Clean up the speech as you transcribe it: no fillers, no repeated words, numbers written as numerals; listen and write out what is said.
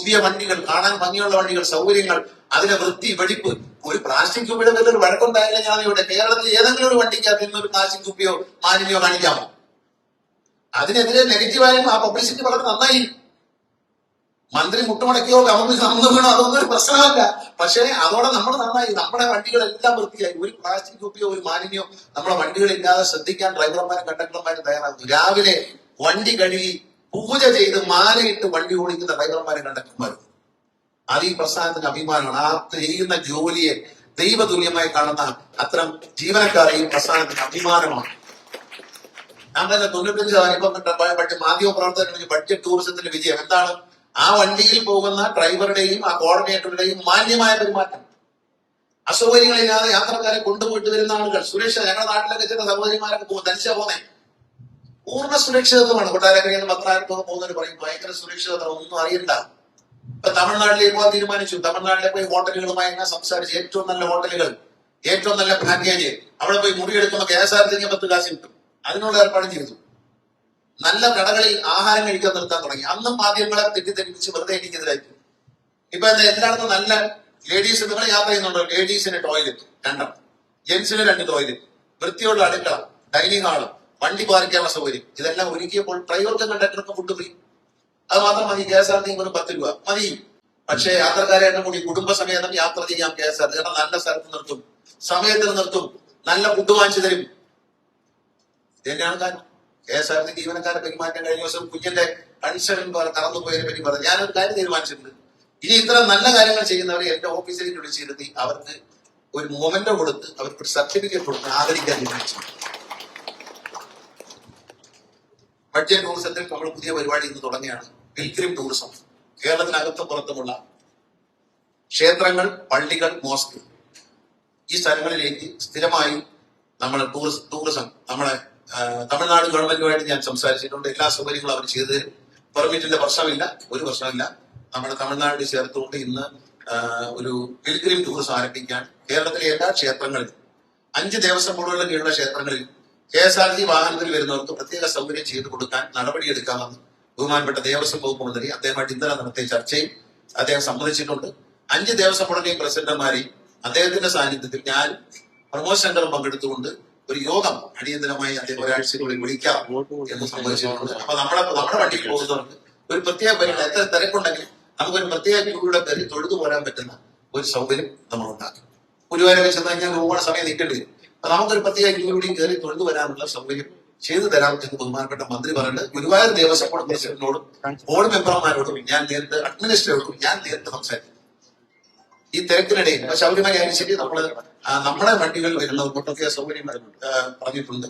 പുതിയ വണ്ടികൾ, കാണാൻ ഭംഗിയുള്ള വണ്ടികൾ, സൗകര്യങ്ങൾ, അതിന്റെ വൃത്തി, വെടിപ്പ്. ഒരു പ്ലാസ്റ്റിക് കുപ്പിയുടെ പേരിൽ ഒരു വഴക്കുണ്ടായാലും ഞാൻ ഇവിടെ കേരളത്തിൽ ഏതെങ്കിലും ഒരു വണ്ടിക്കകത്ത് നിന്ന് ഒരു പ്ലാസ്റ്റിക് കുപ്പിയോ മാലിന്യോ കാണിക്കാമോ? അതിനെതിരെ നെഗറ്റീവായും ആ പബ്ലിസിറ്റി വളരെ നന്നായി. മന്ത്രി മുട്ടുമടക്കിയോ ഗവൺമെന്റ് അന്ന് വീണോ അതൊന്നും ഒരു പ്രശ്നമല്ല. പക്ഷേ അതോടെ നമ്മൾ നന്നായി, നമ്മുടെ വണ്ടികളെല്ലാം വൃത്തിയായി. ഒരു പ്ലാസ്റ്റിക് കുപ്പിയോ ഒരു മാലിന്യോ നമ്മുടെ വണ്ടികളില്ലാതെ ശ്രദ്ധിക്കാൻ ഡ്രൈവർമാരും കണ്ടക്ടർമാരും തയ്യാറാകുന്നു. രാവിലെ വണ്ടി കഴുകി പൂജ ചെയ്ത് മാലയിട്ട് വണ്ടി ഓടിക്കുന്ന ഡ്രൈവർമാരും കണ്ടക്ടർമാരും. അത് ഈ പ്രസ്ഥാനത്തിന് അഭിമാനമാണ്. ആ ചെയ്യുന്ന ജോലിയെ ദൈവതുല്യമായി കാണുന്ന അത്തരം ജീവനക്കാരെ ഈ പ്രസ്ഥാനത്തിന് അഭിമാനമാണ്. ഞങ്ങളുടെ 95% മാധ്യമ പ്രവർത്തകരുടെ ബഡ്ജറ്റ് ടൂറിസത്തിന്റെ വിജയം എന്താണ്? ആ വണ്ടിയിൽ പോകുന്ന ഡ്രൈവറുടെയും ആ കോർഡിനേറ്ററുടെയും മാന്യമായ പെരുമാറ്റം. അസൗകര്യങ്ങളില്ലാതെ യാത്രക്കാരെ കൊണ്ടുപോയിട്ട് വരുന്ന ആളുകൾ. സുരക്ഷ, ഞങ്ങളുടെ നാട്ടിലൊക്കെ ചില സഹോദരിമാരൊക്കെ പോകും, തനിച്ചാ പോന്നെ. പൂർണ്ണ സുരക്ഷിതത്വമാണ്. കൊട്ടാരക്കരയിൽ പത്രായിരത്തോളം പോകുന്നവർ പറയും ഭയങ്കര സുരക്ഷിതത്വം, ഒന്നും അറിയണ്ട. ഇപ്പൊ തമിഴ്നാട്ടിലേക്ക് പോകാൻ തീരുമാനിച്ചു. തമിഴ്നാട്ടിലെ പോയി ഹോട്ടലുകളുമായി എങ്ങനെ സംസാരിച്ച് ഏറ്റവും നല്ല ഹോട്ടലുകൾ, ഏറ്റവും നല്ല പാക്കേജ്, അവിടെ പോയി മുറിയെടുക്കുമ്പോൾ KSRTC 10 കാശ് കിട്ടും. അതിനുള്ള ഏർപ്പാടും ചെയ്തു. നല്ല കടകളിൽ ആഹാരം കഴിക്കാൻ നിർത്താൻ തുടങ്ങി. അന്നും മാധ്യമങ്ങളെ തെറ്റിദ്ധരിപ്പിച്ച് വെറുതെ എനിക്കെതിരായിരിക്കും. ഇപ്പൊ എല്ലായിടത്തും നല്ല ലേഡീസ്, നിങ്ങൾ യാത്ര ചെയ്യുന്നുണ്ടോ? ലേഡീസിന് ടോയ്ലറ്റ് 2, ജെന്റ്സിന് 2 ടോയ്ലറ്റ്, വൃത്തിയുള്ള അടുക്കള, ഡൈനിങ് ഹാള്, വണ്ടി പാർക്കാനുള്ള സൗകര്യം, ഇതെല്ലാം ഒരുക്കിയപ്പോൾ ഡ്രൈവർക്കും കണ്ടക്ടർക്കും ഫുഡ് ഫ്രീ. അത് മാത്രം മതി. KSRTC ഒരു 10 രൂപ മതി. പക്ഷേ യാത്രക്കാരെ എണ്ണം കൂടി കുടുംബസമേതം യാത്ര ചെയ്യാം KSRTC. കാരണം നല്ല സ്ഥലത്ത് നിർത്തും, സമയത്തിന് നിർത്തും, നല്ല ഫുഡ് വാങ്ങിച്ചു തരും. ഇതന്നെയാണ് കാരണം. KSRTC ജീവനക്കാരെ പെരുമാറ്റം കഴിഞ്ഞ ദിവസം കുഞ്ഞിന്റെ കൺസേൺ കറന്നുപോയതിനെ പറ്റി പറഞ്ഞു. ഞാനൊരു കാര്യം തീരുമാനിച്ചിട്ടുണ്ട്. ഇനി ഇത്ര നല്ല കാര്യങ്ങൾ ചെയ്യുന്നവരെ എന്റെ ഓഫീസിലേക്ക് വിളിച്ചിരുത്തി അവർക്ക് ഒരു മൊമെന്റോ കൊടുത്ത് അവർക്ക് ഒരു സർട്ടിഫിക്കറ്റ് കൊടുത്ത് ആദരിക്കാൻ തീരുമാനിച്ചു. ബഡ്ജറ്റ് ടൂറിസത്തിൽ നമ്മൾ പുതിയ പരിപാടി ഇന്ന് തുടങ്ങിയാണ്. Pilgrim tourism. കേരളത്തിനകത്തും പുറത്തുമുള്ള ക്ഷേത്രങ്ങൾ, പള്ളികൾ, മോസ്ക്, ഈ സ്ഥലങ്ങളിലേക്ക് സ്ഥിരമായി നമ്മൾ ടൂറിസം നമ്മളെ തമിഴ്നാട് ഗവൺമെന്റുമായിട്ട് ഞാൻ സംസാരിച്ചിട്ടുണ്ട്. എല്ലാ സൗകര്യങ്ങളും അവർ ചെയ്തു തരും. പെർമിറ്റിന്റെ പ്രശ്നമില്ല, ഒരു പ്രശ്നമില്ല. നമ്മുടെ തമിഴ്നാട് ചേർത്തുകൊണ്ട് ഇന്ന് ഒരു പിൽഗ്രിം ടൂറിസം ആരംഭിക്കാൻ കേരളത്തിലെ എല്ലാ ക്ഷേത്രങ്ങളിലും 5 ദേവസ്വം ബോർഡുകളുടെ കീഴിലുള്ള ക്ഷേത്രങ്ങളിൽ KSRTC വാഹനത്തിൽ വരുന്നവർക്ക് പ്രത്യേക സൗകര്യം ചെയ്തു കൊടുക്കാൻ നടപടിയെടുക്കാമെന്ന് ബഹുമാനപ്പെട്ട ദേവസ്വം വകുപ്പ് മന്ത്രി അദ്ദേഹമായിട്ട് ഇന്നലെ നടത്തിയ ചർച്ചയിൽ അദ്ദേഹം സമ്മതിച്ചിട്ടുണ്ട്. 5 ദേവസ്വം ബോർഡിന്റെയും പ്രസിഡന്റുമാരെയും അദ്ദേഹത്തിന്റെ സാന്നിധ്യത്തിൽ ഞാൻ പ്രമോദ് ശങ്കറും പങ്കെടുത്തുകൊണ്ട് ഒരു യോഗം അടിയന്തരമായി അദ്ദേഹം ഒരാഴ്ചക്കുള്ളിൽ വിളിക്കാം എന്ന് സമ്മതിച്ചിട്ടുണ്ട്. അപ്പൊ നമ്മുടെ വണ്ടിയിൽ പോകുന്നവർക്ക് ഒരു പ്രത്യേക പരിഗണന, എത്ര തിരക്കുണ്ടെങ്കിലും നമുക്കൊരു പ്രത്യേക ക്യൂയുടെ പേരിൽ തൊഴുതു പോരാൻ പറ്റുന്ന ഒരു സൗകര്യം നമ്മൾ ഉണ്ടാക്കും. ഗുരുവായൂരൊക്കെ ചെന്ന് കഴിഞ്ഞാൽ ഒരുപാട് സമയം നിൽക്കേണ്ടി വരും. അപ്പൊ നമുക്കൊരു പ്രത്യേക ക്യൂവിടെയും കയറി തൊഴുതു വരാനുള്ള സൗകര്യം ചെയ്തു തരാം എന്ന് ബഹുമാനപ്പെട്ട മന്ത്രി പറഞ്ഞിട്ട് ഗുരുവായൂർ ദേവസ്വം ബോർഡ് പ്രസിഡന്റിനോടും ബോർഡ് മെമ്പർമാരോടും ഞാൻ നേരിട്ട്, അഡ്മിനിസ്ട്രേറ്ററോടും ഞാൻ നേരിട്ട് സംസാരിക്കും. ഈ തിരക്കിനിടയിൽ ശബരിമല ആയാലും ശരി, നമ്മുടെ വണ്ടികൾ വരുന്നവർക്കൊക്കെ സൗകര്യം പറഞ്ഞിട്ടുണ്ട്.